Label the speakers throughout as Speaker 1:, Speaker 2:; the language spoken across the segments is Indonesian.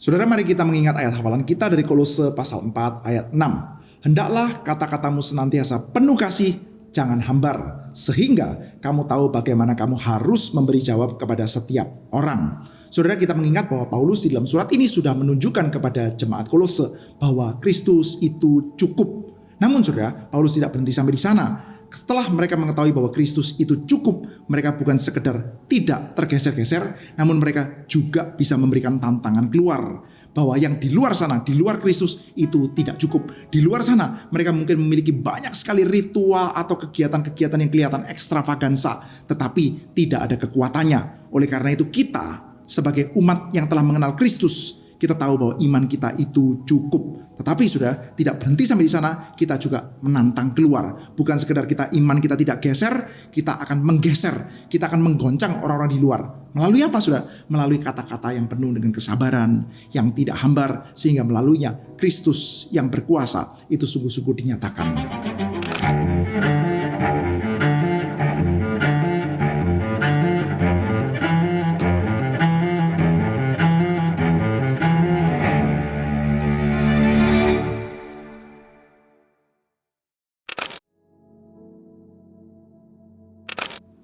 Speaker 1: Saudara, mari kita mengingat ayat hafalan kita dari Kolose pasal 4 ayat 6. Hendaklah kata-katamu senantiasa penuh kasih, jangan hambar, sehingga kamu tahu bagaimana kamu harus memberi jawab kepada setiap orang. Saudara, kita mengingat bahwa Paulus di dalam surat ini sudah menunjukkan kepada jemaat Kolose bahwa Kristus itu cukup. Namun saudara, Paulus tidak berhenti sampai di sana. Setelah mereka mengetahui bahwa Kristus itu cukup, mereka bukan sekedar tidak tergeser-geser, namun mereka juga bisa memberikan tantangan keluar. Bahwa yang di luar sana, di luar Kristus itu tidak cukup. Di luar sana, mereka mungkin memiliki banyak sekali ritual atau kegiatan-kegiatan yang kelihatan ekstravagansa, tetapi tidak ada kekuatannya. Oleh karena itu kita, sebagai umat yang telah mengenal Kristus, kita tahu bahwa iman kita itu cukup. Tetapi sudah tidak berhenti sampai di sana, kita juga menantang keluar. Bukan sekedar iman kita tidak geser, kita akan menggeser, kita akan menggoncang orang-orang di luar. Melalui apa sudah? Melalui kata-kata yang penuh dengan kesabaran, yang tidak hambar, sehingga melaluinya Kristus yang berkuasa itu sungguh-sungguh dinyatakan.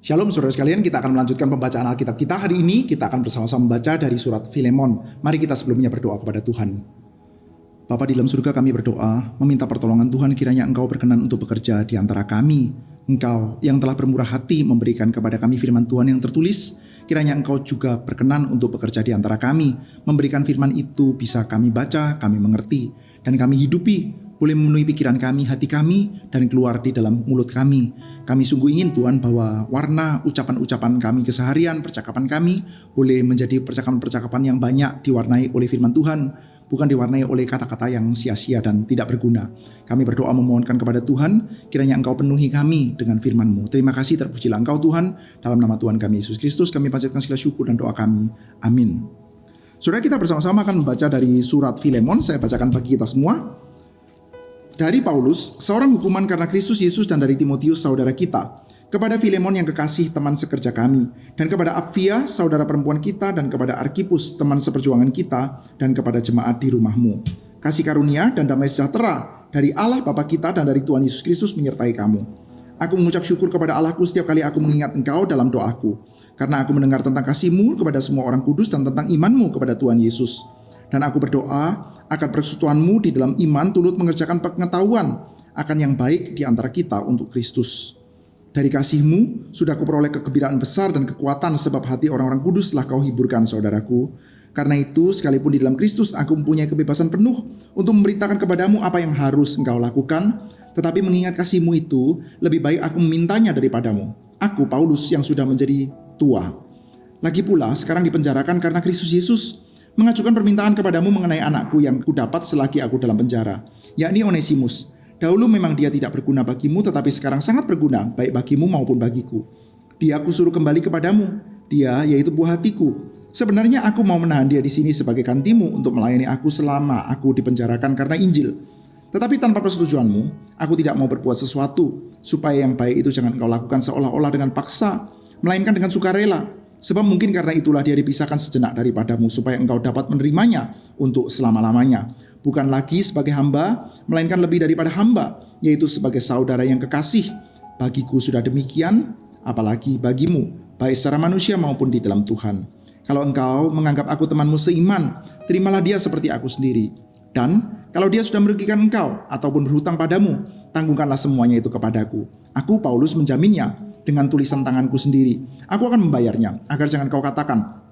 Speaker 1: Shalom saudara sekalian, kita akan melanjutkan pembacaan Alkitab kita hari ini. Kita akan bersama-sama membaca dari surat Filemon. Mari kita sebelumnya berdoa kepada Tuhan. Bapa di dalam surga, kami berdoa, meminta pertolongan Tuhan, kiranya Engkau berkenan untuk bekerja di antara kami. Engkau yang telah bermurah hati memberikan kepada kami firman Tuhan yang tertulis, kiranya Engkau juga berkenan untuk bekerja di antara kami, memberikan firman itu bisa kami baca, kami mengerti, dan kami hidupi, boleh memenuhi pikiran kami, hati kami, dan keluar di dalam mulut kami. Kami sungguh ingin Tuhan bahwa warna ucapan-ucapan kami keseharian, percakapan kami, boleh menjadi percakapan-percakapan yang banyak diwarnai oleh firman Tuhan, bukan diwarnai oleh kata-kata yang sia-sia dan tidak berguna. Kami berdoa memohonkan kepada Tuhan, kiranya Engkau penuhi kami dengan firman-Mu. Terima kasih, terpujilah Engkau Tuhan, dalam nama Tuhan kami Yesus Kristus, kami panjatkan segala syukur dan doa kami. Amin. Saudara, kita bersama-sama akan membaca dari surat Filemon. Saya bacakan bagi kita semua. Dari Paulus, seorang hukuman karena Kristus Yesus, dan dari Timotius saudara kita, kepada Filemon yang kekasih teman sekerja kami, dan kepada Apfia saudara perempuan kita, dan kepada Arkhipus teman seperjuangan kita, dan kepada jemaat di rumahmu. Kasih karunia dan damai sejahtera dari Allah Bapa kita dan dari Tuhan Yesus Kristus menyertai kamu. Aku mengucap syukur kepada Allahku setiap kali aku mengingat engkau dalam doaku, karena aku mendengar tentang kasih-Mu kepada semua orang kudus dan tentang iman-Mu kepada Tuhan Yesus. Dan aku berdoa akan persekutuan-Mu di dalam iman turut mengerjakan pengetahuan akan yang baik di antara kita untuk Kristus. Dari kasih-Mu sudah kuperoleh kegembiraan besar dan kekuatan, sebab hati orang-orang kudus telah Kau hiburkan, saudaraku. Karena itu, sekalipun di dalam Kristus aku mempunyai kebebasan penuh untuk memberitakan kepadamu apa yang harus engkau lakukan, tetapi mengingat kasih-Mu itu, lebih baik aku memintanya daripadamu. Aku, Paulus, yang sudah menjadi tua. Lagi pula, sekarang dipenjarakan karena Kristus Yesus, mengajukan permintaan kepadamu mengenai anakku yang kudapat selagi aku dalam penjara, yakni Onesimus. Dahulu memang dia tidak berguna bagimu, tetapi sekarang sangat berguna, baik bagimu maupun bagiku. Dia aku suruh kembali kepadamu. Dia, yaitu buah hatiku. Sebenarnya aku mau menahan dia di sini sebagai gantimu untuk melayani aku selama aku dipenjarakan karena Injil. Tetapi tanpa persetujuanmu, aku tidak mau berbuat sesuatu, supaya yang baik itu jangan engkau lakukan seolah-olah dengan paksa, melainkan dengan sukarela. Sebab mungkin karena itulah dia dipisahkan sejenak daripadamu, supaya engkau dapat menerimanya untuk selama-lamanya. Bukan lagi sebagai hamba, melainkan lebih daripada hamba, yaitu sebagai saudara yang kekasih. Bagiku sudah demikian, apalagi bagimu, baik secara manusia maupun di dalam Tuhan. Kalau engkau menganggap aku temanmu seiman, terimalah dia seperti aku sendiri. Dan kalau dia sudah merugikan engkau ataupun berhutang padamu, tanggungkanlah semuanya itu kepadaku. Aku, Paulus, menjaminnya dengan tulisan tanganku sendiri. Aku akan membayarnya, agar jangan kau katakan,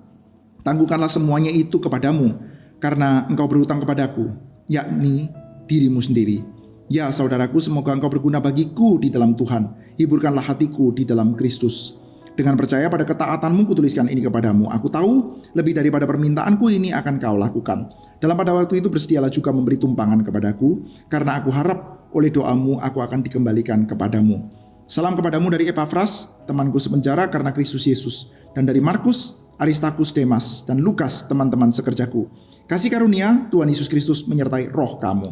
Speaker 1: tanggungkanlah semuanya itu kepadamu, karena engkau berhutang kepadaku, yakni dirimu sendiri. Ya saudaraku, semoga engkau berguna bagiku di dalam Tuhan. Hiburkanlah hatiku di dalam Kristus. Dengan percaya pada ketaatanmu kutuliskan ini kepadamu. Aku tahu lebih daripada permintaanku ini akan kau lakukan. Dalam pada waktu itu bersedialah juga memberi tumpangan kepadaku, karena aku harap oleh doamu aku akan dikembalikan kepadamu. Salam kepadamu dari Epafras, temanku sepenjara karena Kristus Yesus, dan dari Markus, Aristarkus, Demas, dan Lukas, teman-teman sekerjaku. Kasih karunia Tuhan Yesus Kristus menyertai roh kamu.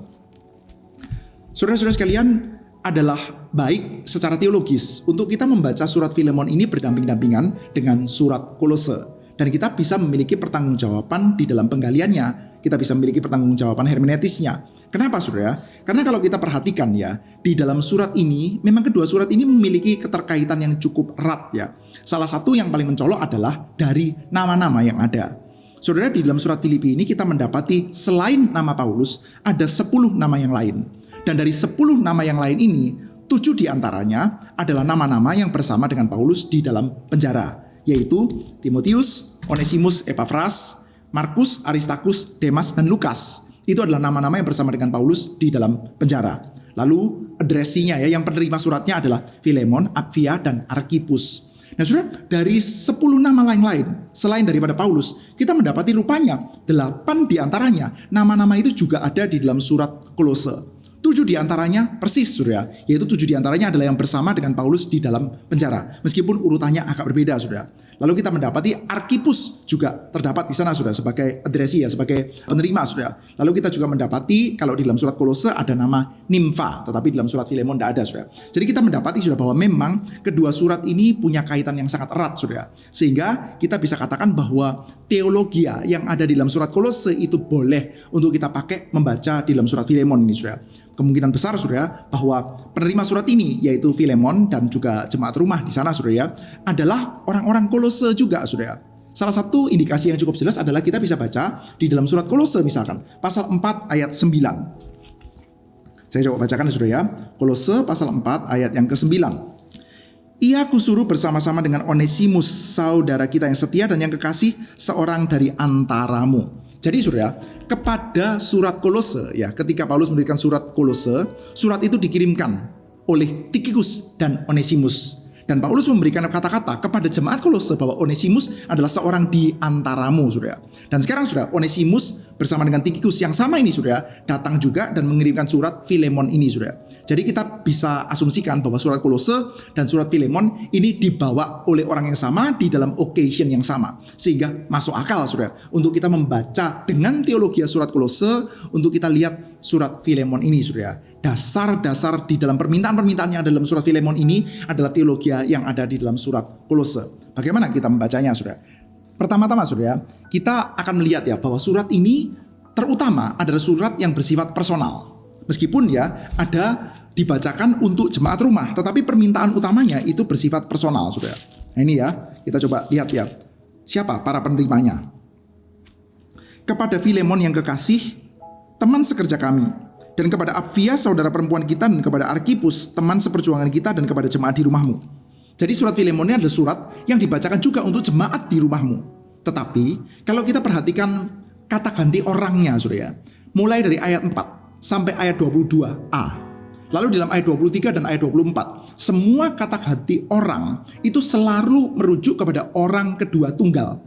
Speaker 1: Saudara-saudara sekalian, adalah baik secara teologis untuk kita membaca surat Filemon ini berdamping-dampingan dengan surat Kolose, dan kita bisa memiliki pertanggungjawaban di dalam penggaliannya. kita bisa memiliki pertanggungjawaban hermeneutisnya. Kenapa saudara? Karena kalau kita perhatikan ya, di dalam surat ini, memang kedua surat ini memiliki keterkaitan yang cukup erat ya. Salah satu yang paling mencolok adalah dari nama-nama yang ada. Saudara, di dalam surat Filipi ini kita mendapati selain nama Paulus, ada 10 nama yang lain. Dan dari 10 nama yang lain ini, 7 diantaranya adalah nama-nama yang bersama dengan Paulus di dalam penjara, yaitu Timotius, Onesimus, Epafras, Markus, Aristarkus, Demas, dan Lukas. Itu adalah nama-nama yang bersama dengan Paulus di dalam penjara. Lalu addresinya ya, yang penerima suratnya adalah Filemon, Apfia, dan Archippus. Nah saudara, dari 10 nama lain-lain selain daripada Paulus, kita mendapati rupanya 8 diantaranya nama-nama itu juga ada di dalam surat Kolose. 7 diantaranya persis saudara, yaitu 7 diantaranya adalah yang bersama dengan Paulus di dalam penjara. Meskipun urutannya agak berbeda saudara. Lalu kita mendapati Archippus juga terdapat di sana saudara, sebagai adresi ya, sebagai penerima saudara. Lalu kita juga mendapati kalau di dalam surat Kolose ada nama Nimfa, tetapi di dalam surat Filemon tidak ada saudara. Jadi kita mendapati saudara bahwa memang kedua surat ini punya kaitan yang sangat erat saudara. Sehingga kita bisa katakan bahwa teologia yang ada di dalam surat Kolose itu boleh untuk kita pakai membaca di dalam surat Filemon ini saudara. Kemungkinan besar saudara bahwa penerima surat ini yaitu Filemon dan juga jemaat rumah di sana saudara ya, adalah orang-orang Kolose juga saudara. Salah satu indikasi yang cukup jelas adalah kita bisa baca di dalam surat Kolose misalkan pasal 4 ayat 9. Saya coba bacakan saudara ya. Kolose pasal 4 ayat yang ke-9. Ia kusuruh bersama-sama dengan Onesimus, saudara kita yang setia dan yang kekasih, seorang dari antaramu. Jadi saudara, kepada surat Kolose ya, ketika Paulus memberikan surat Kolose, surat itu dikirimkan oleh Tychicus dan Onesimus. Dan Paulus memberikan kata-kata kepada jemaat Kolose bahwa Onesimus adalah seorang di antaramu saudara. Dan sekarang saudara, Onesimus bersama dengan Tychicus yang sama ini saudara, datang juga dan mengirimkan surat Filemon ini saudara. Jadi kita bisa asumsikan bahwa surat Kolose dan surat Filemon ini dibawa oleh orang yang sama di dalam occasion yang sama. Sehingga masuk akal saudara untuk kita membaca dengan teologi surat Kolose, untuk kita lihat surat Filemon ini saudara. Dasar-dasar di dalam permintaan-permintaan yang ada dalam surat Filemon ini adalah teologi yang ada di dalam surat Kolose. Bagaimana kita membacanya saudara? Pertama-tama saudara, kita akan melihat ya bahwa surat ini terutama adalah surat yang bersifat personal. Meskipun ya ada dibacakan untuk jemaat rumah, tetapi permintaan utamanya itu bersifat personal saudara. Nah ini ya, kita coba lihat ya. Siapa para penerimanya? Kepada Filemon yang kekasih, teman sekerja kami. Dan kepada Apfia, saudara perempuan kita, dan kepada Archippus, teman seperjuangan kita, dan kepada jemaat di rumahmu. Jadi surat Filemon ini adalah surat yang dibacakan juga untuk jemaat di rumahmu. Tetapi kalau kita perhatikan kata ganti orangnya saudara, mulai dari ayat 4 sampai ayat 22a. Lalu dalam ayat 23 dan ayat 24, semua kata ganti orang itu selalu merujuk kepada orang kedua tunggal.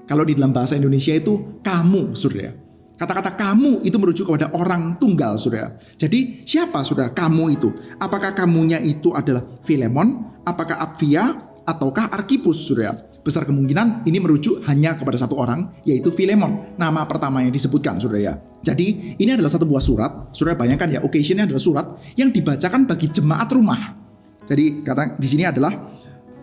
Speaker 1: Kalau di dalam bahasa Indonesia itu kamu saudara. Kata-kata kamu itu merujuk kepada orang tunggal saudara. Jadi siapa saudara kamu itu? Apakah kamunya itu adalah Filemon? Apakah Apfia? Ataukah Archippus saudara? Besar kemungkinan ini merujuk hanya kepada satu orang, yaitu Filemon. Nama pertama yang disebutkan saudara ya. Jadi ini adalah satu buah surat. Saudara bayangkan ya, occasionnya adalah surat yang dibacakan bagi jemaat rumah. Jadi karena di sini adalah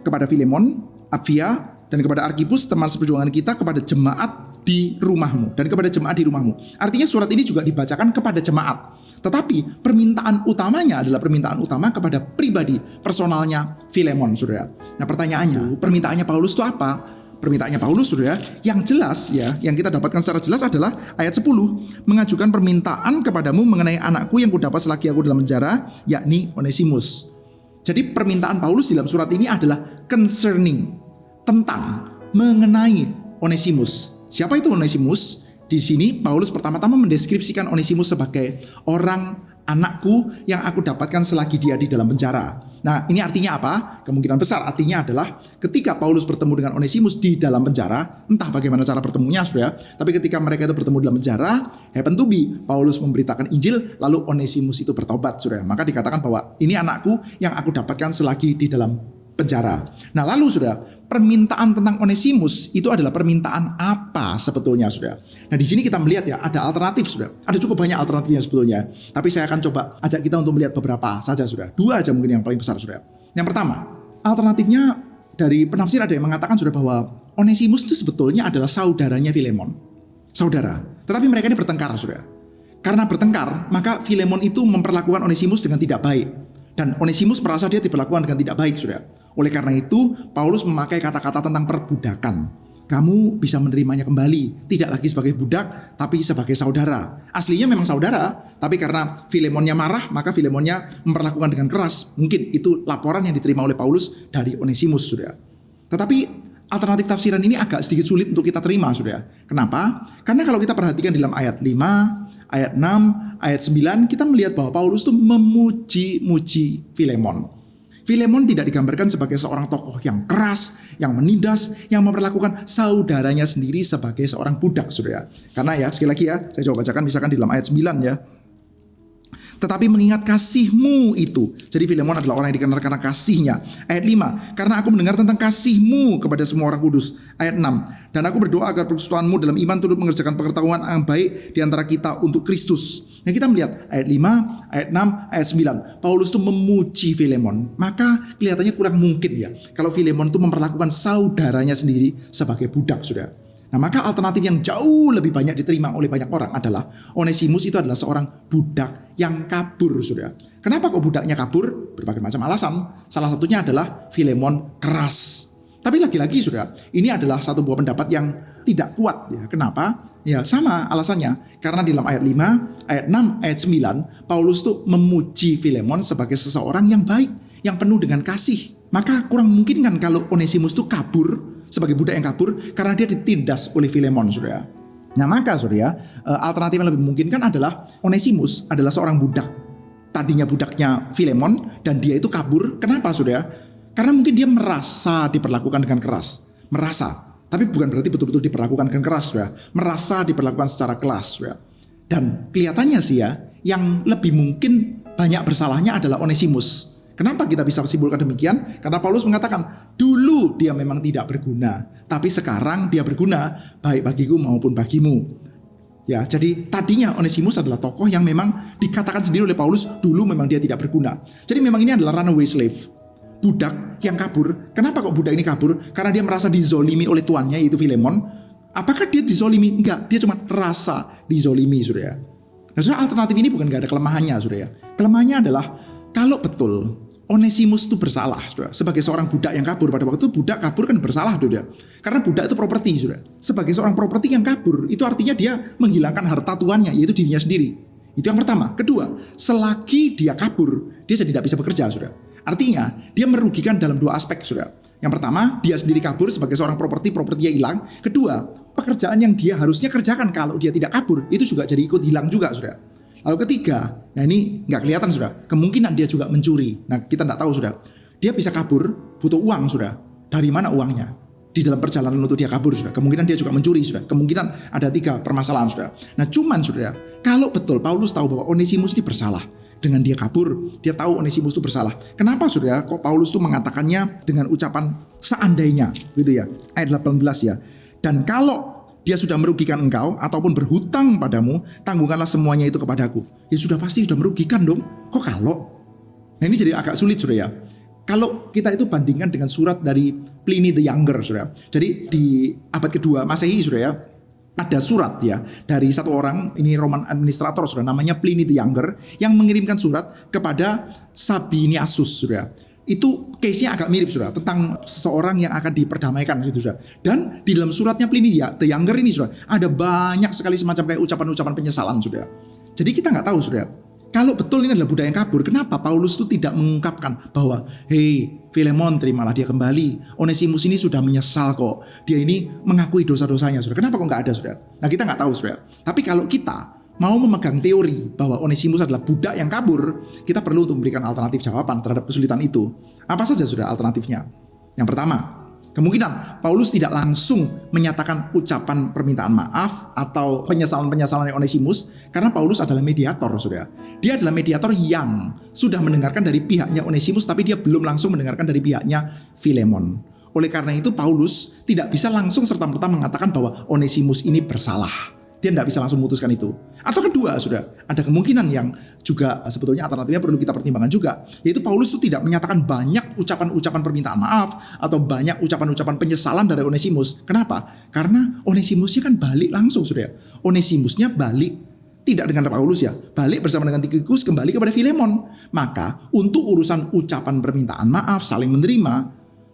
Speaker 1: kepada Filemon, Apfia, dan kepada Archippus, teman seperjuangan kita, kepada jemaat di rumahmu, dan kepada jemaat di rumahmu. Artinya surat ini juga dibacakan kepada jemaat. Tetapi permintaan utamanya adalah permintaan utama kepada pribadi personalnya Filemon saudara. Nah pertanyaannya, permintaannya Paulus itu apa? Permintaannya Paulus saudara, yang jelas ya, yang kita dapatkan secara jelas adalah ayat 10, mengajukan permintaan kepadamu mengenai anakku yang kudapat selagi aku dalam penjara, yakni Onesimus. Jadi permintaan Paulus di dalam surat ini adalah concerning, tentang, mengenai Onesimus. Siapa itu Onesimus? Di sini Paulus pertama-tama mendeskripsikan Onesimus sebagai orang anakku yang aku dapatkan selagi dia di dalam penjara. Nah, ini artinya apa? Kemungkinan besar artinya adalah ketika Paulus bertemu dengan Onesimus di dalam penjara, entah bagaimana cara bertemunya saudara, tapi ketika mereka itu bertemu dalam penjara, happen to be Paulus memberitakan Injil, lalu Onesimus itu bertobat saudara. Maka dikatakan bahwa ini anakku yang aku dapatkan selagi di dalam penjara. Nah lalu saudara, permintaan tentang Onesimus itu adalah permintaan apa sebetulnya saudara? Nah di sini kita melihat ya, ada alternatif saudara. Ada cukup banyak alternatifnya sebetulnya. Tapi saya akan coba ajak kita untuk melihat beberapa saja saudara. 2 aja mungkin yang paling besar saudara. Yang pertama, alternatifnya dari penafsir ada yang mengatakan saudara bahwa Onesimus itu sebetulnya adalah saudaranya Filemon. Saudara. Tetapi mereka ini bertengkar, saudara. Karena bertengkar, maka Filemon itu memperlakukan Onesimus dengan tidak baik. Dan Onesimus merasa dia diperlakukan dengan tidak baik, saudara. Oleh karena itu, Paulus memakai kata-kata tentang perbudakan. Kamu bisa menerimanya kembali, tidak lagi sebagai budak, tapi sebagai saudara. Aslinya memang saudara, tapi karena Filemonnya marah, maka Filemonnya memperlakukan dengan keras. Mungkin itu laporan yang diterima oleh Paulus dari Onesimus, saudara. Tetapi alternatif tafsiran ini agak sedikit sulit untuk kita terima, saudara. Kenapa? Karena kalau kita perhatikan dalam ayat 5, ayat 6, ayat 9, kita melihat bahwa Paulus itu memuji-muji Filemon. Filemon tidak digambarkan sebagai seorang tokoh yang keras, yang menindas, yang memperlakukan saudaranya sendiri sebagai seorang budak, saudara. Karena ya, sekali lagi ya, saya coba bacakan misalkan di dalam ayat 9 ya. Tetapi mengingat kasihmu itu. Jadi Filemon adalah orang yang dikenal karena kasihnya. Ayat 5. Karena aku mendengar tentang kasihmu kepada semua orang kudus. Ayat 6. Dan aku berdoa agar persekutuanmu dalam iman turut mengerjakan pengetahuan yang baik di antara kita untuk Kristus. Yang kita melihat ayat 5, ayat 6, ayat 9. Paulus itu memuji Filemon. Maka kelihatannya kurang mungkin ya kalau Filemon itu memperlakukan saudaranya sendiri sebagai budak, saudara. Nah, maka alternatif yang jauh lebih banyak diterima oleh banyak orang adalah Onesimus itu adalah seorang budak yang kabur, saudara. Kenapa kok budaknya kabur? Berbagai macam alasan. Salah satunya adalah Filemon keras. Tapi lagi-lagi, saudara, ini adalah satu buah pendapat yang tidak kuat ya. Kenapa? Ya sama alasannya. Karena di dalam ayat 5, ayat 6, ayat 9, Paulus tuh memuji Filemon sebagai seseorang yang baik, yang penuh dengan kasih. Maka kurang mungkin kan kalau Onesimus tuh kabur sebagai budak yang kabur karena dia ditindas oleh Filemon, saudara. Nah, maka saudara, alternatif yang lebih memungkinkan adalah Onesimus adalah seorang budak. Tadinya budaknya Filemon dan dia itu kabur. Kenapa, saudara? Karena mungkin dia merasa diperlakukan dengan keras. Merasa. Tapi bukan berarti betul-betul diperlakukan dengan keras, saudara. Merasa diperlakukan secara keras, saudara. Dan kelihatannya sih ya, yang lebih mungkin banyak bersalahnya adalah Onesimus. Kenapa kita bisa simpulkan demikian? Karena Paulus mengatakan, dulu dia memang tidak berguna, tapi sekarang dia berguna, baik bagiku maupun bagimu. Ya, jadi tadinya Onesimus adalah tokoh yang memang dikatakan sendiri oleh Paulus, dulu memang dia tidak berguna. Jadi memang ini adalah runaway slave, budak yang kabur. Kenapa kok budak ini kabur? Karena dia merasa dizolimi oleh tuannya, yaitu Filemon. Apakah dia dizolimi? Enggak, dia cuma rasa dizolimi, saudara. Nah, saudara, alternatif ini bukan gak ada kelemahannya, saudara. Kelemahannya adalah, kalau betul Onesimus itu bersalah, saudara. Sebagai seorang budak yang kabur, pada waktu itu budak kabur kan bersalah, saudara. Karena budak itu properti, saudara. Sebagai seorang properti yang kabur, itu artinya dia menghilangkan harta tuannya, yaitu dirinya sendiri. Itu yang pertama. Kedua, selagi dia kabur, dia jadi tidak bisa bekerja, saudara. Artinya, dia merugikan dalam dua aspek, saudara. Yang pertama, dia sendiri kabur sebagai seorang propertinya hilang. Kedua, pekerjaan yang dia harusnya kerjakan kalau dia tidak kabur, itu juga jadi ikut hilang juga, saudara. Lalu ketiga, nah ini nggak kelihatan, saudara. Kemungkinan dia juga mencuri. Nah, kita nggak tahu, saudara. Dia bisa kabur, butuh uang, saudara. Dari mana uangnya? Di dalam perjalanan untuk dia kabur, saudara. Kemungkinan dia juga mencuri, saudara. Kemungkinan ada 3 permasalahan, saudara. Nah, cuman, saudara, kalau betul Paulus tahu bahwa Onesimus ini bersalah, dengan dia kabur, dia tahu Onesimus itu bersalah. Kenapa, saudara? Kok Paulus itu mengatakannya dengan ucapan seandainya, gitu ya? Ayat 18 ya. Dan kalau dia sudah merugikan engkau ataupun berhutang padamu, tanggungkanlah semuanya itu kepadaku. Ya sudah pasti sudah merugikan dong. Kok kalau? Nah, ini jadi agak sulit, saudara ya. Kalau kita itu bandingkan dengan surat dari Pliny the Younger, saudara. Jadi di abad kedua Masehi, saudara ya, ada surat ya dari satu orang, ini Roman administrator, saudara, namanya Pliny the Younger, yang mengirimkan surat kepada Sabiniasus, saudara. Itu case-nya agak mirip, saudara, tentang seseorang yang akan diperdamaikan gitu, saudara. Dan di dalam suratnya Pliny the Younger ini, saudara, ada banyak sekali semacam kayak ucapan-ucapan penyesalan, saudara. Jadi kita nggak tahu, saudara, kalau betul ini adalah budak yang kabur, kenapa Paulus itu tidak mengungkapkan bahwa, hei Filemon, terimalah dia kembali. Onesimus ini sudah menyesal kok. Dia ini mengakui dosa-dosanya, saudara. Kenapa kok nggak ada, saudara? Nah, kita nggak tahu, saudara. Tapi kalau kita mau memegang teori bahwa Onesimus adalah budak yang kabur, kita perlu untuk memberikan alternatif jawaban terhadap kesulitan itu. Apa saja, saudara, alternatifnya? Yang pertama, kemungkinan Paulus tidak langsung menyatakan ucapan permintaan maaf atau penyesalan-penyesalan Onesimus, karena Paulus adalah mediator, saudara. Dia adalah mediator yang sudah mendengarkan dari pihaknya Onesimus, tapi dia belum langsung mendengarkan dari pihaknya Filemon. Oleh karena itu Paulus tidak bisa langsung serta-merta mengatakan bahwa Onesimus ini bersalah. Dia tidak bisa langsung memutuskan itu. Atau kedua, ada kemungkinan yang juga sebetulnya alternatifnya perlu kita pertimbangkan juga, yaitu Paulus itu tidak menyatakan banyak ucapan-ucapan permintaan maaf atau banyak ucapan-ucapan penyesalan dari Onesimus. Kenapa? Karena Onesimusnya kan balik langsung, Onesimusnya balik tidak dengan Paulus ya, balik bersama dengan Tikhikus kembali kepada Filemon. Maka untuk urusan ucapan permintaan maaf, saling menerima,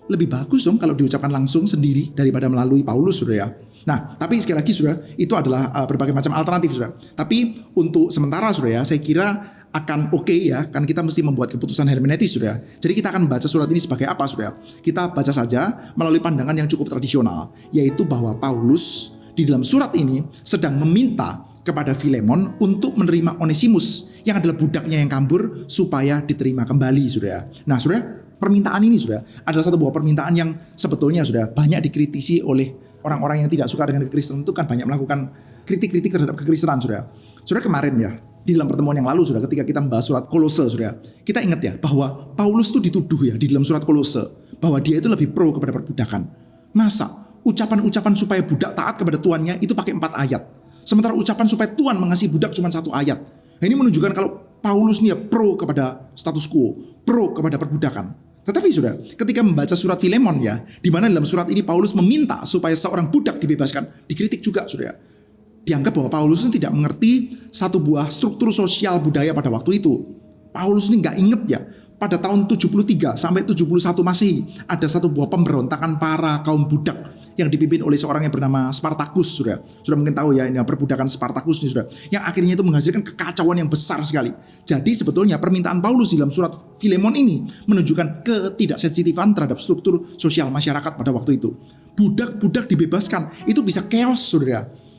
Speaker 1: lebih bagus dong kalau diucapkan langsung sendiri daripada melalui Paulus, ya. Nah, tapi sekali lagi, itu adalah berbagai macam alternatif, Tapi untuk sementara, ya, saya kira akan oke ya, kan kita mesti membuat keputusan hermeneutis, Jadi kita akan baca surat ini sebagai apa, Kita baca saja melalui pandangan yang cukup tradisional, yaitu bahwa Paulus di dalam surat ini sedang meminta kepada Filemon untuk menerima Onesimus yang adalah budaknya yang kabur supaya diterima kembali, Nah, permintaan ini, adalah satu buah permintaan yang sebetulnya banyak dikritisi oleh orang-orang yang tidak suka dengan kekristenan. Itu kan banyak melakukan kritik-kritik terhadap kekristenan, kemarin ya, di dalam pertemuan yang lalu, ketika kita membahas surat Kolose, kita ingat ya bahwa Paulus itu dituduh ya di dalam surat Kolose bahwa dia itu lebih pro kepada perbudakan. Masa ucapan-ucapan supaya budak taat kepada tuannya itu pakai 4 ayat, sementara ucapan supaya tuan mengasihi budak cuma 1 ayat. Nah, ini menunjukkan kalau Paulus nih ya pro kepada status quo, pro kepada perbudakan. Tetapi ketika membaca surat Filemon ya, di mana dalam surat ini Paulus meminta supaya seorang budak dibebaskan, dikritik juga, Dianggap bahwa Paulus ini tidak mengerti satu buah struktur sosial budaya pada waktu itu. Paulus ini nggak inget ya, pada tahun 73 sampai 71 Masehi ada satu buah pemberontakan para kaum budak yang dipimpin oleh seorang yang bernama Spartacus, Sudah mungkin tahu ya, ini perbudakan Spartacus nih, yang akhirnya itu menghasilkan kekacauan yang besar sekali. Jadi sebetulnya permintaan Paulus dalam surat Filemon ini menunjukkan ketidaksensitifan terhadap struktur sosial masyarakat pada waktu itu. Budak-budak dibebaskan, itu bisa chaos,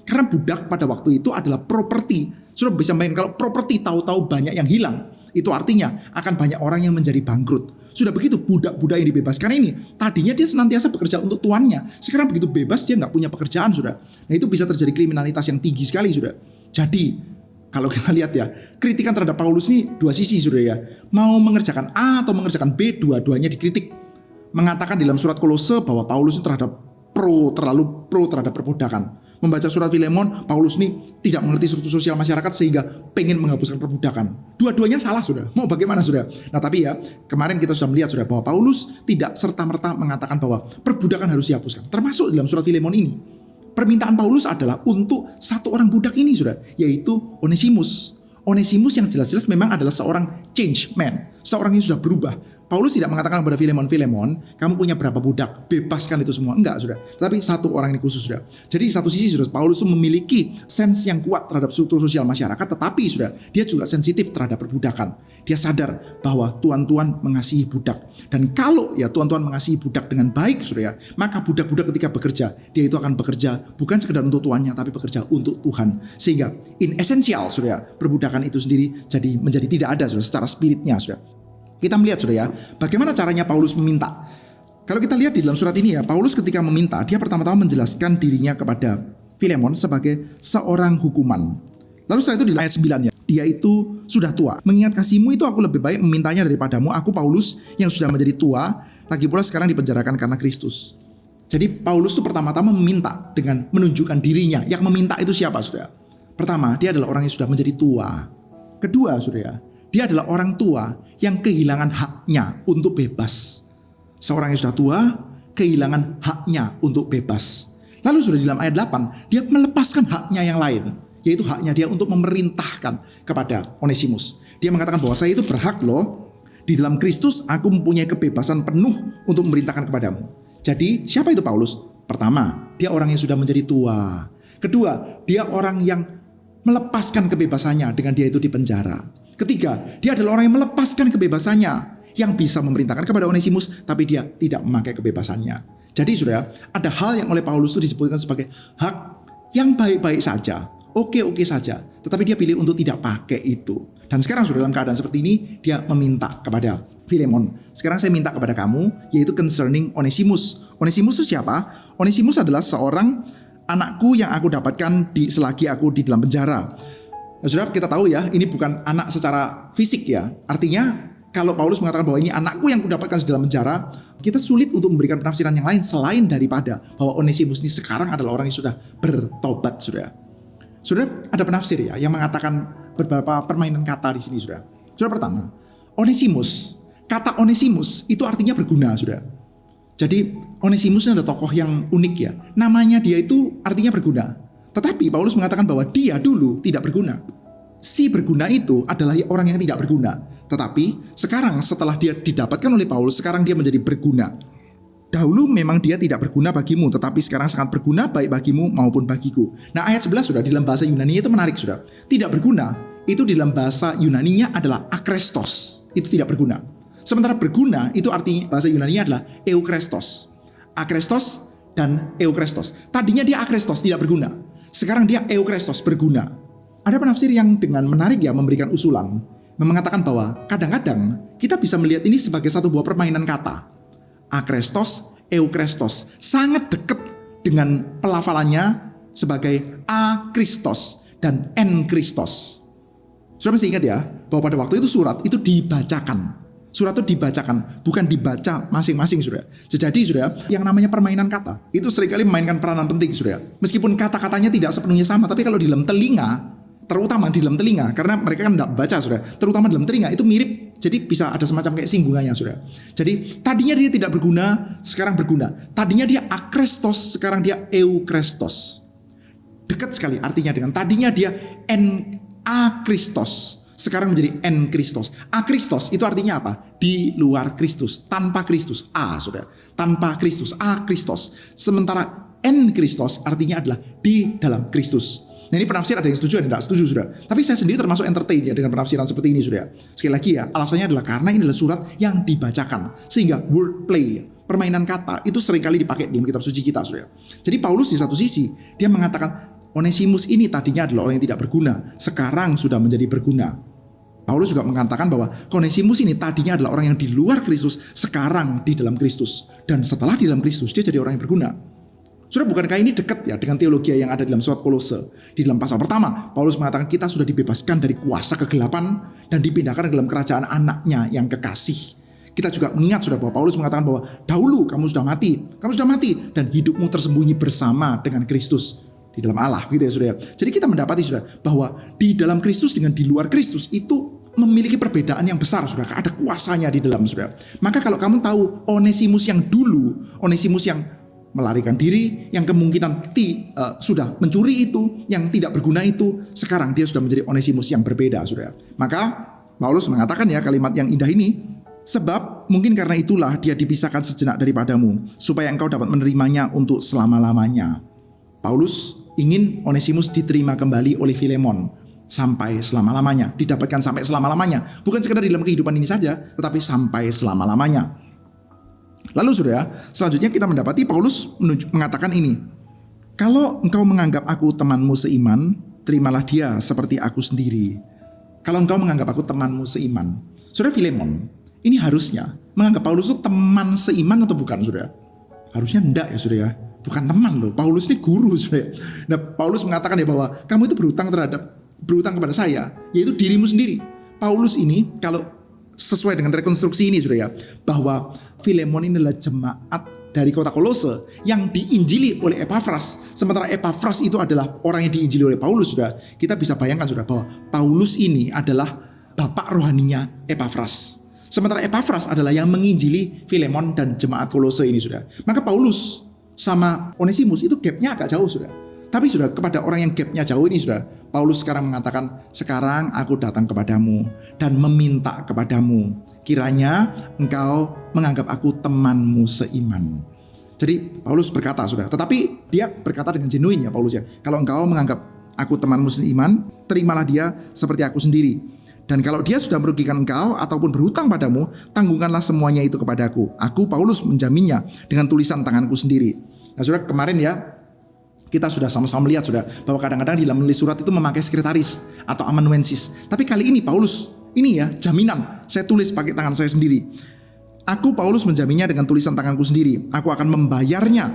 Speaker 1: karena budak pada waktu itu adalah properti. Sudah bisa bayangkan kalau properti tahu-tahu banyak yang hilang, itu artinya akan banyak orang yang menjadi bangkrut. Sudah begitu, budak-budak yang dibebaskan ini tadinya dia senantiasa bekerja untuk tuannya. Sekarang begitu bebas dia nggak punya pekerjaan, Nah, itu bisa terjadi kriminalitas yang tinggi sekali, Jadi kalau kita lihat ya, kritikan terhadap Paulus ini dua sisi, ya. Mau mengerjakan A atau mengerjakan B, dua-duanya dikritik. Mengatakan dalam surat Kolose bahwa Paulus itu terlalu pro terhadap perbudakan. Membaca surat Filemon, Paulus ini tidak mengerti struktur sosial masyarakat sehingga pengen menghapuskan perbudakan. Dua-duanya salah, Mau bagaimana, Nah, tapi ya, kemarin kita sudah melihat, bahwa Paulus tidak serta-merta mengatakan bahwa perbudakan harus dihapuskan. Termasuk dalam surat Filemon ini. Permintaan Paulus adalah untuk satu orang budak ini, yaitu Onesimus. Onesimus yang jelas-jelas memang adalah seorang change man, seorang yang sudah berubah. Paulus tidak mengatakan kepada Filemon, kamu punya berapa budak, bebaskan itu semua. Enggak, Tapi satu orang ini khusus, Jadi satu sisi, Paulus itu memiliki sense yang kuat terhadap struktur sosial masyarakat, tetapi, dia juga sensitif terhadap perbudakan. Dia sadar bahwa tuan-tuan mengasihi budak. Dan kalau ya tuan-tuan mengasihi budak dengan baik, maka budak-budak ketika bekerja, dia itu akan bekerja bukan sekedar untuk tuannya, tapi bekerja untuk Tuhan. Sehingga in esensial, perbudakan itu sendiri menjadi tidak ada, secara spiritnya, Kita melihat, bagaimana caranya Paulus meminta. Kalau kita lihat di dalam surat ini ya, Paulus ketika meminta, dia pertama-tama menjelaskan dirinya kepada Filemon sebagai seorang hukuman. Lalu setelah itu di ayat 9 ya, dia itu sudah tua. Mengingat kasihmu itu aku lebih baik memintanya daripadamu, aku Paulus yang sudah menjadi tua, lagi pula sekarang dipenjarakan karena Kristus. Jadi Paulus itu pertama-tama meminta dengan menunjukkan dirinya. Yang meminta itu siapa, Pertama, dia adalah orang yang sudah menjadi tua. Kedua, dia adalah orang tua yang kehilangan haknya untuk bebas. Seorang yang sudah tua kehilangan haknya untuk bebas. Lalu di dalam ayat 8, dia melepaskan haknya yang lain, yaitu haknya dia untuk memerintahkan kepada Onesimus. Dia mengatakan bahwa saya itu berhak loh, di dalam Kristus aku mempunyai kebebasan penuh untuk memerintahkan kepadamu. Jadi siapa itu Paulus? Pertama, dia orang yang sudah menjadi tua. Kedua, dia orang yang melepaskan kebebasannya dengan dia itu di penjara. Ketiga, dia adalah orang yang melepaskan kebebasannya, yang bisa memerintahkan kepada Onesimus, tapi dia tidak memakai kebebasannya. Jadi ada hal yang oleh Paulus itu disebutkan sebagai hak yang baik-baik saja, oke-oke saja, tetapi dia pilih untuk tidak pakai itu. Dan sekarang dalam keadaan seperti ini, dia meminta kepada Filemon. Sekarang saya minta kepada kamu, yaitu concerning Onesimus. Onesimus itu siapa? Onesimus adalah seorang anakku yang aku dapatkan selagi aku di dalam penjara. Nah, saudara, kita tahu ya, ini bukan anak secara fisik ya. Artinya, kalau Paulus mengatakan bahwa ini anakku yang kudapatkan di dalam penjara, kita sulit untuk memberikan penafsiran yang lain selain daripada bahwa Onesimus ini sekarang adalah orang yang sudah bertobat, saudara. Saudara, ada penafsir ya yang mengatakan beberapa permainan kata di sini, saudara. Saudara, pertama, Onesimus. Kata Onesimus itu artinya berguna, saudara. Jadi Onesimus ini adalah tokoh yang unik ya. Namanya dia itu artinya berguna. Tetapi Paulus mengatakan bahwa dia dulu tidak berguna. Si berguna itu adalah orang yang tidak berguna. Tetapi sekarang setelah dia didapatkan oleh Paulus, sekarang dia menjadi berguna. Dahulu memang dia tidak berguna bagimu, tetapi sekarang sangat berguna baik bagimu maupun bagiku. Nah, ayat 11 sudah di dalam bahasa Yunani itu menarik, sudah. Tidak berguna itu di dalam bahasa Yunaninya adalah akrestos. Itu tidak berguna. Sementara berguna itu arti bahasa Yunani adalah eukrestos. Akrestos dan eukrestos. Tadinya dia akrestos, tidak berguna. Sekarang dia eukrestos, berguna. Ada penafsir yang dengan menarik ya memberikan usulan, mengatakan bahwa kadang-kadang kita bisa melihat ini sebagai satu buah permainan kata. Akrestos, eukrestos, sangat dekat dengan pelafalannya sebagai akristos dan enkristos. Sudah mesti ingat ya, bahwa pada waktu itu surat itu dibacakan. Surat itu dibacakan, bukan dibaca masing-masing, saudara. Jadi, saudara, yang namanya permainan kata itu seringkali memainkan peranan penting, saudara. Meskipun kata-katanya tidak sepenuhnya sama, tapi kalau di dalam telinga, terutama di dalam telinga, karena mereka kan tidak baca, saudara. Terutama dalam telinga itu mirip, jadi bisa ada semacam kayak singgungannya, saudara. Jadi tadinya dia tidak berguna, sekarang berguna. Tadinya dia akrestos, sekarang dia eukrestos. Dekat sekali artinya dengan tadinya dia akristos, sekarang menjadi enkristos. Akristos itu artinya apa? Di luar Kristus, tanpa Kristus. Saudara, tanpa Kristus, akristos. Sementara enkristos artinya adalah di dalam Kristus. Nah, ini penafsir ada yang setuju dan tidak setuju, saudara. Tapi saya sendiri termasuk entertain ya dengan penafsiran seperti ini, saudara. Sekali lagi ya, alasannya adalah karena ini adalah surat yang dibacakan, sehingga wordplay, permainan kata itu seringkali dipakai di kitab suci kita, saudara. Jadi Paulus di satu sisi dia mengatakan Onesimus ini tadinya adalah orang yang tidak berguna, sekarang sudah menjadi berguna. Paulus juga mengatakan bahwa Onesimus ini tadinya adalah orang yang di luar Kristus, sekarang di dalam Kristus. Dan setelah di dalam Kristus, dia jadi orang yang berguna. Sudah, bukankah ini dekat ya dengan teologi yang ada di dalam surat Kolose? Di dalam pasal pertama, Paulus mengatakan kita sudah dibebaskan dari kuasa kegelapan dan dipindahkan ke dalam kerajaan anaknya yang kekasih. Kita juga mengingat sudah bahwa Paulus mengatakan bahwa dahulu kamu sudah mati dan hidupmu tersembunyi bersama dengan Kristus di dalam Allah, gitu ya, saudara. Jadi kita mendapati, saudara, bahwa di dalam Kristus dengan di luar Kristus itu memiliki perbedaan yang besar, saudara. Ada kuasanya di dalam, saudara. Maka kalau kamu tahu Onesimus yang dulu, Onesimus yang melarikan diri, yang kemungkinan sudah mencuri itu, yang tidak berguna itu, sekarang dia sudah menjadi Onesimus yang berbeda, saudara. Maka Paulus mengatakan ya kalimat yang indah ini, sebab mungkin karena itulah dia dipisahkan sejenak daripadamu, supaya engkau dapat menerimanya untuk selama-lamanya. Paulus ingin Onesimus diterima kembali oleh Filemon sampai selama-lamanya, didapatkan sampai selama-lamanya. Bukan sekedar di dalam kehidupan ini saja, tetapi sampai selama-lamanya. Lalu saudara, selanjutnya kita mendapati Paulus mengatakan ini. Kalau engkau menganggap aku temanmu seiman, terimalah dia seperti aku sendiri. Kalau engkau menganggap aku temanmu seiman. Saudara, Filemon, ini harusnya menganggap Paulus itu teman seiman atau bukan, saudara? Harusnya enggak ya, saudara. Bukan teman loh, Paulus ini guru, saudara. Nah, Paulus mengatakan ya bahwa kamu itu berhutang kepada saya, yaitu dirimu sendiri. Paulus ini kalau sesuai dengan rekonstruksi ini, saudara, bahwa Filemon ini adalah jemaat dari kota Kolose yang diinjili oleh Epafras. Sementara Epafras itu adalah orang yang diinjili oleh Paulus, saudara. Kita bisa bayangkan, saudara, bahwa Paulus ini adalah bapak rohaninya Epafras. Sementara Epafras adalah yang menginjili Filemon dan jemaat Kolose ini, saudara. Maka Paulus sama Onesimus itu gapnya agak jauh, saudara. Tapi sudah kepada orang yang gapnya jauh ini, sudah Paulus sekarang mengatakan, sekarang aku datang kepadamu dan meminta kepadamu, kiranya engkau menganggap aku temanmu seiman. Jadi Paulus berkata, sudah, tetapi dia berkata dengan genuine ya Paulus ya, kalau engkau menganggap aku temanmu seiman, terimalah dia seperti aku sendiri. Dan kalau dia sudah merugikan engkau ataupun berhutang padamu, tanggungkanlah semuanya itu kepadaku. Aku Paulus menjaminnya dengan tulisan tanganku sendiri. Nah, saudara, kemarin ya kita sudah sama-sama melihat, sudah, bahwa kadang-kadang di dalam menulis surat itu memakai sekretaris atau amanuensis. Tapi kali ini Paulus, ini ya jaminan, saya tulis pakai tangan saya sendiri. Aku Paulus menjaminnya dengan tulisan tanganku sendiri. Aku akan membayarnya,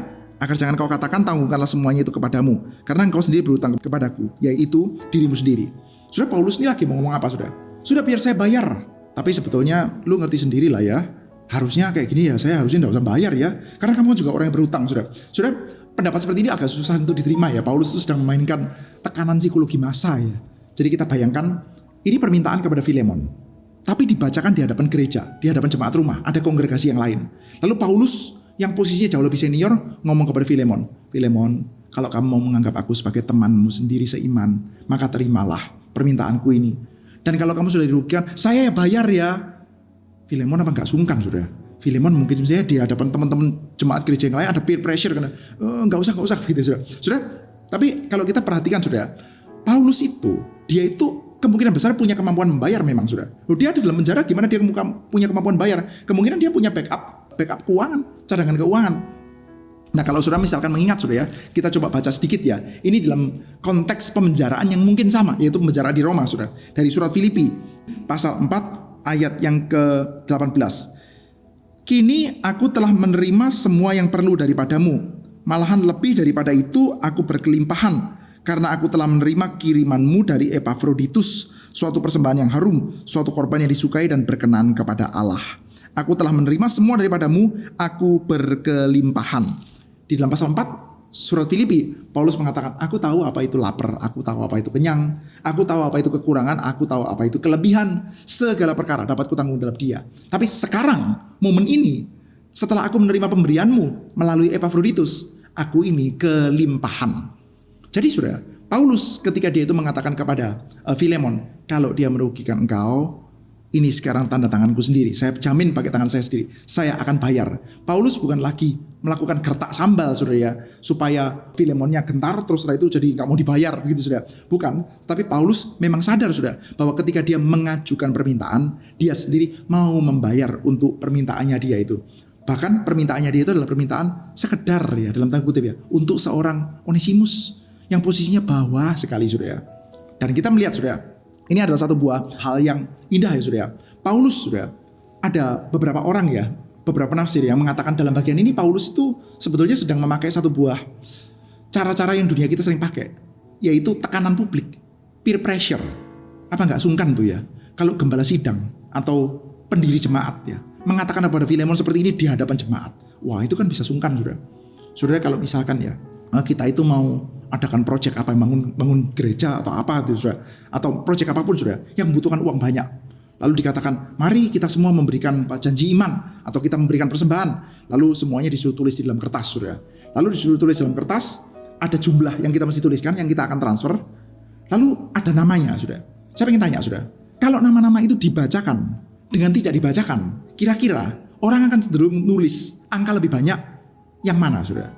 Speaker 1: agar jangan kau katakan tanggungkanlah semuanya itu kepadamu, karena engkau sendiri berhutang kepadaku, yaitu dirimu sendiri. Sudah, Paulus ini lagi mau ngomong apa, sudah? Sudah, biar saya bayar. Tapi sebetulnya lu ngerti sendiri lah ya. Harusnya kayak gini ya, saya harusnya enggak usah bayar ya. Karena kamu juga orang yang berhutang, sudah. Sudah, pendapat seperti ini agak susah untuk diterima ya. Paulus itu sedang memainkan tekanan psikologi massa ya. Jadi kita bayangkan ini permintaan kepada Filemon, tapi dibacakan di hadapan gereja, di hadapan jemaat rumah, ada kongregasi yang lain. Lalu Paulus yang posisinya jauh lebih senior ngomong kepada Filemon, Filemon, kalau kamu mau menganggap aku sebagai temanmu sendiri seiman, maka terimalah permintaanku ini. Dan kalau kamu sudah dirugikan, saya bayar ya. Filemon apa nggak sungkan sudah? Filemon mungkin misalnya di hadapan teman-teman jemaat gereja yang lain ada peer pressure karena nggak usah gitu sudah. Sudah. Tapi kalau kita perhatikan sudah, Paulus itu dia itu kemungkinan besar punya kemampuan membayar memang sudah. Dia ada dalam penjara, gimana dia punya kemampuan bayar? Kemungkinan dia punya backup keuangan, cadangan keuangan. Nah kalau saudara misalkan mengingat sudah ya, kita coba baca sedikit ya. Ini dalam konteks pemenjaraan yang mungkin sama, yaitu pemenjaraan di Roma sudah. Dari surat Filipi pasal 4 ayat yang ke-18. Kini aku telah menerima semua yang perlu daripadamu. Malahan lebih daripada itu aku berkelimpahan. Karena aku telah menerima kirimanmu dari Epafroditus. Suatu persembahan yang harum, suatu korban yang disukai dan berkenan kepada Allah. Aku telah menerima semua daripadamu, aku berkelimpahan. Di dalam pasal 4 surat Filipi, Paulus mengatakan, aku tahu apa itu lapar, aku tahu apa itu kenyang, aku tahu apa itu kekurangan, aku tahu apa itu kelebihan, segala perkara dapat kutanggung dalam Dia. Tapi sekarang, momen ini, setelah aku menerima pemberianmu melalui Epafroditus, aku ini kelimpahan. Jadi saudara, Paulus ketika dia itu mengatakan kepada Filemon, kalau dia merugikan engkau, ini sekarang tanda tanganku sendiri. Saya jamin pakai tangan saya sendiri. Saya akan bayar. Paulus bukan lagi melakukan gertak sambal, saudara ya, supaya Filemonnya gentar terus setelah itu jadi nggak mau dibayar begitu, saudara. Bukan. Tapi Paulus memang sadar, saudara, bahwa ketika dia mengajukan permintaan, dia sendiri mau membayar untuk permintaannya dia itu. Bahkan permintaannya dia itu adalah permintaan sekedar ya, dalam tanda kutip ya, untuk seorang Onesimus yang posisinya bawah sekali, saudara. Dan kita melihat, saudara, ini adalah satu buah hal yang indah ya saudara. Paulus saudara, ada beberapa orang ya, beberapa penafsir yang mengatakan dalam bagian ini Paulus itu sebetulnya sedang memakai satu buah cara-cara yang dunia kita sering pakai, yaitu tekanan publik, peer pressure. Apa nggak sungkan tuh ya, kalau gembala sidang atau pendiri jemaat ya mengatakan kepada Filemon seperti ini di hadapan jemaat. Wah itu kan bisa sungkan saudara. Saudara kalau misalkan ya kita itu mau adakan proyek apa, bangun gereja atau apa itu saudara, atau proyek apapun saudara yang membutuhkan uang banyak, lalu dikatakan mari kita semua memberikan janji iman atau kita memberikan persembahan, lalu semuanya disuruh tulis di dalam kertas saudara, lalu disuruh tulis dalam kertas, ada jumlah yang kita mesti tuliskan, yang kita akan transfer, lalu ada namanya saudara. Saya ingin tanya saudara, kalau nama-nama itu dibacakan dengan tidak dibacakan, kira-kira orang akan cenderung nulis angka lebih banyak yang mana saudara?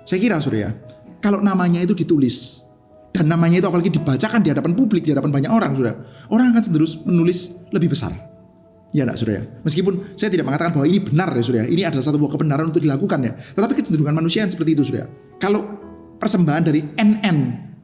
Speaker 1: Saya kira saudara ya, kalau namanya itu ditulis dan namanya itu apalagi dibacakan di hadapan publik, di hadapan banyak orang, saudara, orang akan cenderung menulis lebih besar. Ya enggak, saudara? Meskipun saya tidak mengatakan bahwa ini benar ya, saudara. Ini adalah satu buah kebenaran untuk dilakukan ya. Tetapi kecenderungan manusia yang seperti itu, saudara. Kalau persembahan dari NN,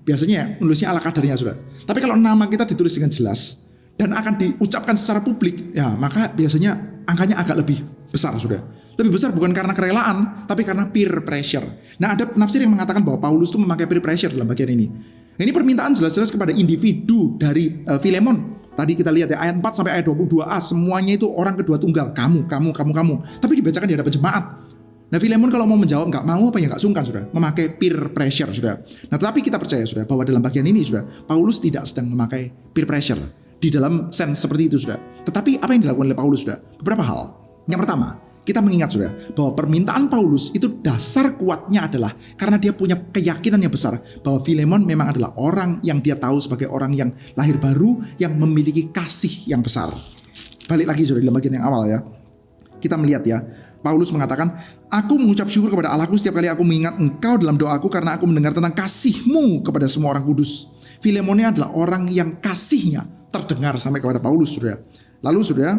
Speaker 1: biasanya menulisnya ala kadarnya, saudara. Tapi kalau nama kita ditulis dengan jelas dan akan diucapkan secara publik, ya maka biasanya angkanya agak lebih besar, saudara. Lebih besar bukan karena kerelaan, tapi karena peer pressure. Nah ada penafsir yang mengatakan bahwa Paulus itu memakai peer pressure dalam bagian ini. Ini permintaan jelas-jelas kepada individu dari Filemon. Tadi kita lihat ya ayat 4 sampai ayat 22a, semuanya itu orang kedua tunggal. Kamu. Tapi dibacakan di hadapan jemaat. Nah Filemon kalau mau menjawab nggak mau apa ya nggak sungkan sudah. Memakai peer pressure sudah. Nah tetapi kita percaya sudah bahwa dalam bagian ini sudah Paulus tidak sedang memakai peer pressure. Di dalam sense seperti itu sudah. Tetapi apa yang dilakukan oleh Paulus sudah? Beberapa hal. Yang pertama, kita mengingat saudara bahwa permintaan Paulus itu dasar kuatnya adalah karena dia punya keyakinan yang besar bahwa Filemon memang adalah orang yang dia tahu sebagai orang yang lahir baru yang memiliki kasih yang besar. Balik lagi saudara dalam bagian yang awal ya. Kita melihat ya, Paulus mengatakan, aku mengucap syukur kepada Allahku setiap kali aku mengingat engkau dalam doaku karena aku mendengar tentang kasihmu kepada semua orang kudus. Filemon adalah orang yang kasihnya terdengar sampai kepada Paulus saudara. Lalu saudara,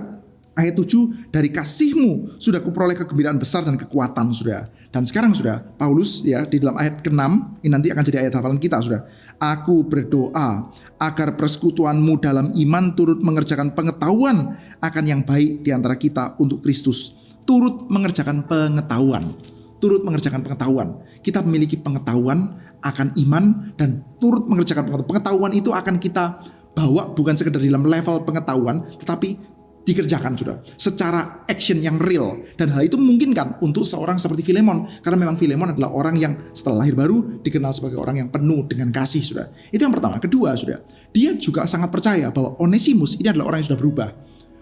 Speaker 1: ayat 7, dari kasihmu sudah kuperoleh kegembiraan besar dan kekuatan saudara. Dan sekarang saudara, Paulus ya di dalam ayat ke-6, ini nanti akan jadi ayat hafalan kita saudara. Aku berdoa agar persekutuanmu dalam iman turut mengerjakan pengetahuan akan yang baik di antara kita untuk Kristus. Turut mengerjakan pengetahuan. Turut mengerjakan pengetahuan. Kita memiliki pengetahuan akan iman dan turut mengerjakan pengetahuan. Pengetahuan itu akan kita bawa bukan sekedar dalam level pengetahuan, tetapi dikerjakan sudah secara action yang real, dan hal itu memungkinkan untuk seorang seperti Filemon karena memang Filemon adalah orang yang setelah lahir baru dikenal sebagai orang yang penuh dengan kasih sudah. Itu yang pertama. Kedua sudah, dia juga sangat percaya bahwa Onesimus ini adalah orang yang sudah berubah,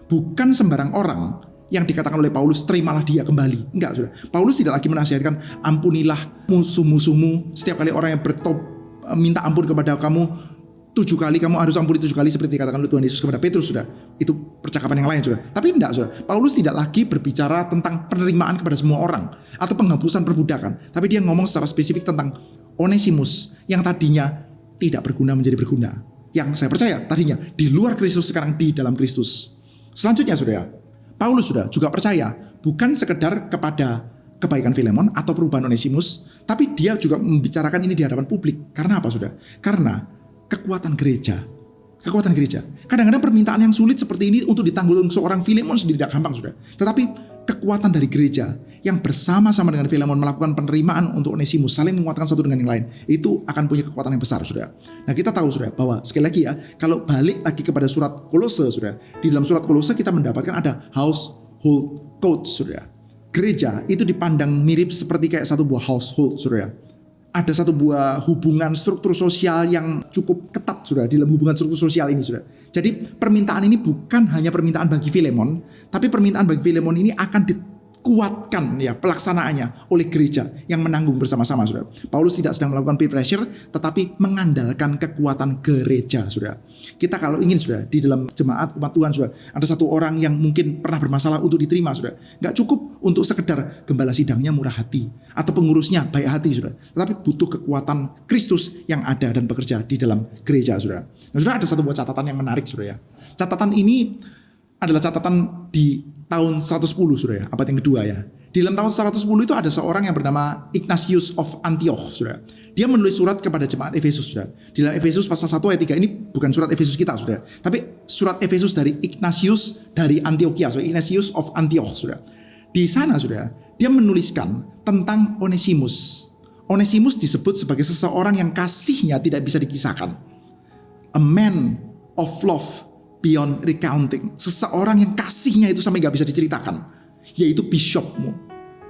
Speaker 1: bukan sembarang orang yang dikatakan oleh Paulus terimalah dia kembali. Enggak sudah. Paulus tidak lagi menasihatkan ampunilah musuh-musuhmu, setiap kali orang yang minta ampun kepada kamu 7 kali kamu harus ampuni 7 kali seperti dikatakan oleh Tuhan Yesus kepada Petrus sudah. Itu percakapan yang lain sudah. Tapi tidak sudah. Paulus tidak lagi berbicara tentang penerimaan kepada semua orang atau penghapusan perbudakan. Tapi dia ngomong secara spesifik tentang Onesimus yang tadinya tidak berguna menjadi berguna. Yang saya percaya tadinya di luar Kristus sekarang di dalam Kristus. Selanjutnya sudah, Paulus sudah juga percaya bukan sekedar kepada kebaikan Filemon atau perubahan Onesimus, tapi dia juga membicarakan ini di hadapan publik. Karena apa sudah? Karena kekuatan gereja. Kekuatan gereja. Kadang-kadang permintaan yang sulit seperti ini untuk ditanggul seorang Filemon sendiri tidak gampang sudah. Tetapi kekuatan dari gereja yang bersama-sama dengan Filemon melakukan penerimaan untuk Onesimus, saling menguatkan satu dengan yang lain, itu akan punya kekuatan yang besar sudah. Nah, kita tahu sudah bahwa sekali lagi ya, kalau balik lagi kepada surat Kolose sudah, di dalam surat Kolose kita mendapatkan ada household codes sudah. Gereja itu dipandang mirip seperti kayak satu buah household sudah. Ada satu buah hubungan struktur sosial yang cukup ketat sudah di dalam hubungan struktur sosial ini sudah. Jadi permintaan ini bukan hanya permintaan bagi Filemon, tapi permintaan bagi Filemon ini akan dikuatkan ya pelaksanaannya oleh gereja yang menanggung bersama-sama sudah. Paulus tidak sedang melakukan peer pressure, tetapi mengandalkan kekuatan gereja sudah. Kita kalau ingin sudah di dalam jemaat umat Tuhan sudah ada satu orang yang mungkin pernah bermasalah untuk diterima sudah. Nggak cukup untuk sekedar gembala sidangnya murah hati atau pengurusnya baik hati sudah, tetapi butuh kekuatan Kristus yang ada dan bekerja di dalam gereja sudah. Nah, sudah ada satu buah catatan yang menarik sudah ya. Catatan ini adalah catatan di tahun 110 sudah ya, abad yang kedua ya. Di dalam tahun 110 itu ada seorang yang bernama Ignatius of Antioch sudah. Dia menulis surat kepada jemaat Efesus sudah. Di dalam Efesus pasal 1 ayat 3 ini bukan surat Efesus kita sudah, tapi surat Efesus dari Ignatius dari Antioquia, so Ignatius of Antioch sudah. Di sana sudah dia menuliskan tentang Onesimus. Onesimus disebut sebagai seseorang yang kasihnya tidak bisa dikisahkan. A man of love beyond recounting. Seseorang yang kasihnya itu sampai gak bisa diceritakan, yaitu bishopmu.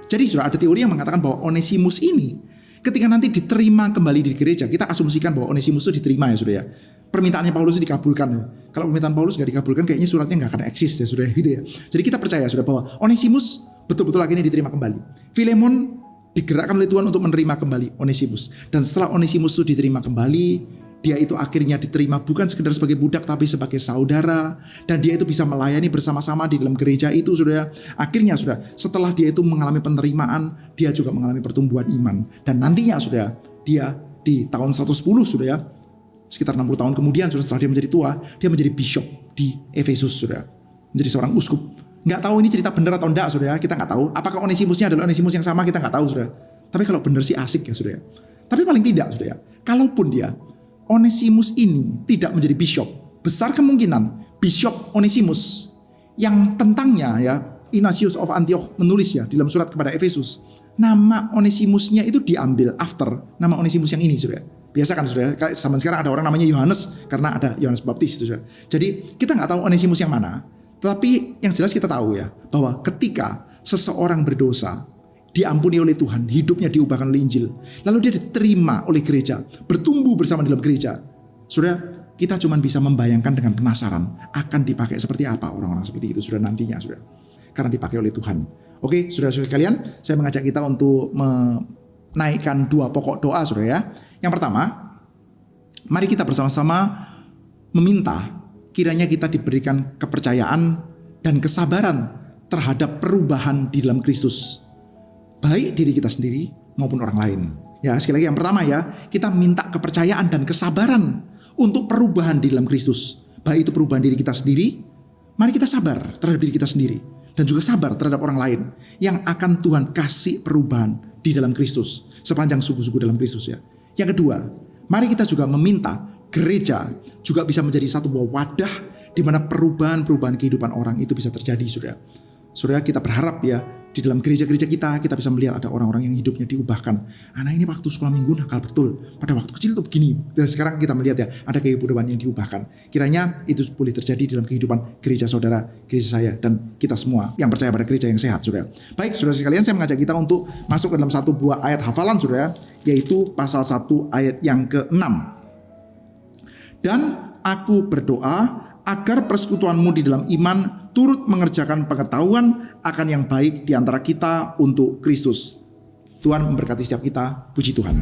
Speaker 1: Jadi sudah ada teori yang mengatakan bahwa Onesimus ini ketika nanti diterima kembali di gereja, kita asumsikan bahwa Onesimus itu diterima ya sudah ya. Permintaannya Paulus itu dikabulkan. Kalau permintaan Paulus gak dikabulkan, kayaknya suratnya gak akan eksis ya sudah gitu ya. Jadi kita percaya sudah bahwa Onesimus betul-betul akhirnya diterima kembali. Filemon digerakkan oleh Tuhan untuk menerima kembali Onesimus. Dan setelah Onesimus itu diterima kembali, dia itu akhirnya diterima bukan sekedar sebagai budak tapi sebagai saudara, dan dia itu bisa melayani bersama-sama di dalam gereja itu sudah. Akhirnya sudah setelah dia itu mengalami penerimaan, dia juga mengalami pertumbuhan iman, dan nantinya sudah dia di tahun 110 sudah ya, sekitar 60 tahun kemudian sudah setelah dia menjadi tua, dia menjadi bishop di Efesus sudah, menjadi seorang uskup. Nggak tahu ini cerita benar atau enggak sudah, kita nggak tahu. Apakah Onesimusnya adalah Onesimus yang sama, kita nggak tahu sudah. Tapi kalau benar sih asik ya sudah. Tapi paling tidak sudah ya, kalaupun dia Onesimus ini tidak menjadi bishop, besar kemungkinan bishop Onesimus yang tentangnya ya Ignatius of Antioch menulis ya di dalam surat kepada Efesus, nama Onesimusnya itu diambil after nama Onesimus yang ini sudah. Biasa kan sudah, zaman sekarang ada orang namanya Yohanes karena ada Yohanes Baptis itu sudah. Jadi kita nggak tahu Onesimus yang mana, tetapi yang jelas kita tahu ya bahwa ketika seseorang berdosa, diampuni oleh Tuhan, hidupnya diubahkan oleh Injil, lalu dia diterima oleh gereja, bertumbuh bersama dalam gereja. Sudah, kita cuma bisa membayangkan dengan penasaran akan dipakai seperti apa orang-orang seperti itu sudah nantinya sudah, karena dipakai oleh Tuhan. Oke, saudara-saudara kalian, saya mengajak kita untuk menaikkan 2 pokok doa sudah ya. Yang pertama, mari kita bersama-sama meminta kiranya kita diberikan kepercayaan dan kesabaran terhadap perubahan di dalam Kristus, baik diri kita sendiri maupun orang lain. Ya, sekali lagi yang pertama ya, kita minta kepercayaan dan kesabaran untuk perubahan di dalam Kristus. Baik itu perubahan diri kita sendiri, mari kita sabar terhadap diri kita sendiri. Dan juga sabar terhadap orang lain yang akan Tuhan kasih perubahan di dalam Kristus. Sepanjang suku-suku dalam Kristus ya. Yang kedua, mari kita juga meminta gereja juga bisa menjadi satu buah wadah di mana perubahan-perubahan kehidupan orang itu bisa terjadi, saudara. Saudara, kita berharap ya Di dalam gereja-gereja kita bisa melihat ada orang-orang yang hidupnya diubahkan. Anak ini waktu sekolah minggu nakal betul. Pada waktu kecil tuh begini. Dan sekarang kita melihat ya, ada kehidupan yang diubahkan. Kiranya itu boleh terjadi dalam kehidupan gereja saudara, gereja saya, dan kita semua yang percaya pada gereja yang sehat, saudara. Baik, saudara sekalian, saya mengajak kita untuk masuk ke dalam satu buah ayat hafalan, saudara, yaitu pasal 1 ayat yang ke-6. Dan aku berdoa agar persekutuanmu di dalam iman turut mengerjakan pengetahuan akan yang baik di antara kita untuk Kristus. Tuhan memberkati setiap kita. Puji Tuhan.